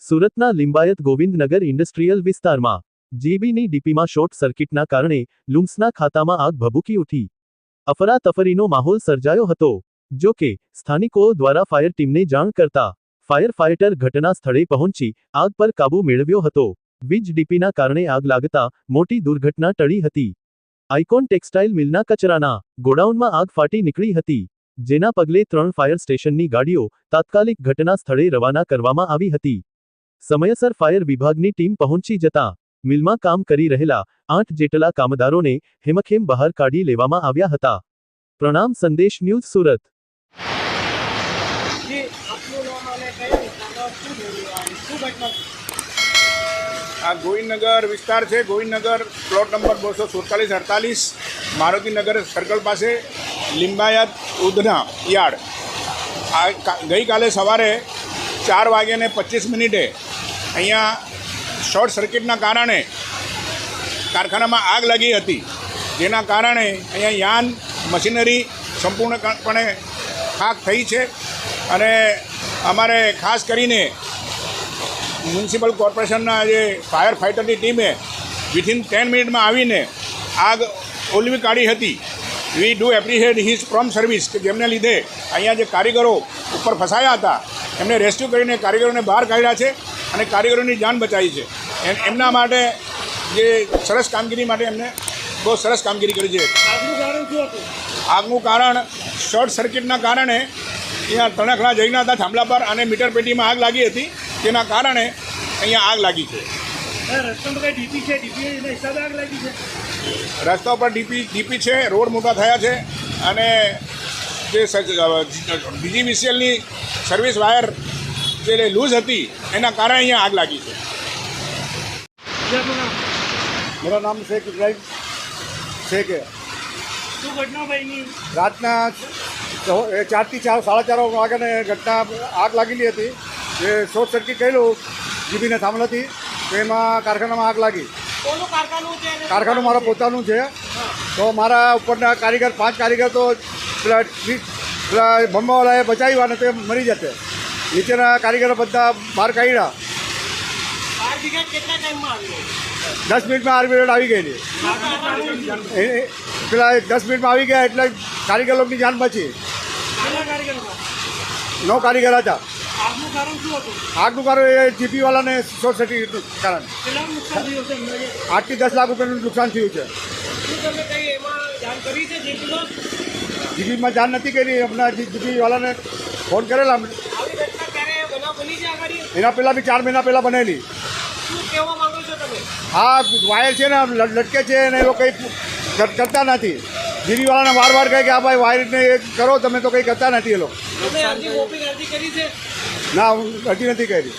સુરતના લિંબાયત ગોવિંદનગર ઇન્ડસ્ટ્રીયલ વિસ્તારમાં જીબીની ડીપીમાં શોર્ટ સર્કિટના કારણે લુમ્સના ખાતામાં આગ ભભૂકી ઉઠી. અફરાતફરીનો માહોલ સર્જાયો હતો. જો કે સ્થાનિકો દ્વારા ફાયર ટીમને જાણ કરતા ફાયર ફાઇટર ઘટના સ્થળે પહોંચી આગ પર કાબૂ મેળવ્યો હતો. વીજ ડીપીના કારણે આગ લાગતા મોટી દુર્ઘટના ટળી હતી. આઇકોન ટેક્સટાઇલ મિલના કચરાના ગોડાઉનમાં આગ ફાટી નીકળી હતી, જેના પગલે 3 ફાયર સ્ટેશનની ગાડીઓ તાત્કાલિક ઘટના સ્થળે રવાના કરવામાં આવી હતી. સમયસર ફાયર વિભાગની ટીમ પહોંચી જતા મિલમાં કામ કરી રહેલા 8 જેટલા કામદારોને હેમખેમ બહાર કાઢી લેવામાં આવ્યા હતા. પ્રણામ સંદેશ ન્યૂઝ સુરત. આ ગોવિંદનગર વિસ્તાર છે. Govindnagar plot number 247-48 Maruti Nagar circle પાસે લિંબાયત ઉધના યાર્ડ. આ ગઈકાલે સવારે 4:25 અહીંયા શોર્ટ સર્કિટના કારણે કારખાનામાં આગ લાગી હતી, જેના કારણે અહીંયા યાન મશીનરી સંપૂર્ણપણે ખાક થઈ છે. અને અમારે ખાસ કરીને મ્યુનિસિપલ કોર્પોરેશનના જે ફાયર ફાઇટરની ટીમે વિથિન 10 મિનિટમાં આવીને આગ ઓલવી કાઢી હતી. We do appreciate his prompt service, કે જેમને લીધે અહીંયા જે કારીગરો ઉપર ફસાયા હતા એમને રેસ્ક્યુ કરીને કારીગરોને બહાર કાઢ્યા છે અને કારીગરોની જાન બચાવી છે. એમના માટે જે સરસ કામગીરી માટે એમને બહુ સરસ કામગીરી કરી છે. આગનું કારણ શોર્ટ સર્કિટના કારણે અહીંયા તણખલા જઈના હતા થાંભલા પર અને મીટર પેટીમાં આગ લાગી હતી, તેના કારણે અહીંયા આગ લાગી છે. રસ્તા ઉપર ડીપી છે, રોડ મોટા થયા છે અને જે DGVCLની સર્વિસ વાયર જે લૂઝ હતી એના કારણે અહીંયા આગ લાગી છે. मेरा नाम शेख इब्राहिम शेख है. શું ઘટના બની? રાતના 4 થી 4:30 વાગ્યાને ઘટના આગ લાગેલી હતી. એ શોર્ટ સર્કિટ કરેલું જીબીને થાંભલ હતી, તો એમાં કારખાનામાં આગ લાગી. કોનું કારખાનું છે? કારખાનું મારા પોતાનું છે. તો મારા ઉપરના કારીગર 5 કારીગર તો પેલા બંબાવાળાએ બચાવ્યા ને તે મરી જતે. નીચેના કારીગરો બધા બહાર કાઢ્યા. ફાયર બ્રિગેડ કેટલા ટાઈમમાં આવી? 10 મિનિટમાં આર્મીરેડ આવી ગયેલી. પેલા 10 મિનિટમાં આવી ગયા એટલે કારીગર લોકોની જાન બચી. કેટલા કારીગરો? 9 કારીગર હતા. આગનું કારણ શું હતું? આગનું કારણ એ જીપીવાળાને શોર્ટ સર્કિટનું કારણ. કેટલાનું નુકસાન થયું છે? 8 થી 10 લાખ રૂપિયાનું નુકસાન થયું છે. શું તમે કંઈ એમાં જાણ કરી છે? જીપીમાં જાણ નથી કરી. હમણાં જીપીવાળાને ફોન કરેલા. આવી ઘટના ક્યારે બની છે આગળ? એના પહેલાં બી 4 મહિના પહેલાં બનેલી. શું કહેવા માંગો છો તમે? આ વાયર છે ને લટકે છે ને એ લોકો કંઈ કરતા નથી. જીબીવાળાને વાર કહે કે આ ભાઈ વાયરને કરો, તમે તો કંઈ કરતા નથી એ લોકો. તમે અરજી કરી છે? ના, હું અરજી નથી કરી.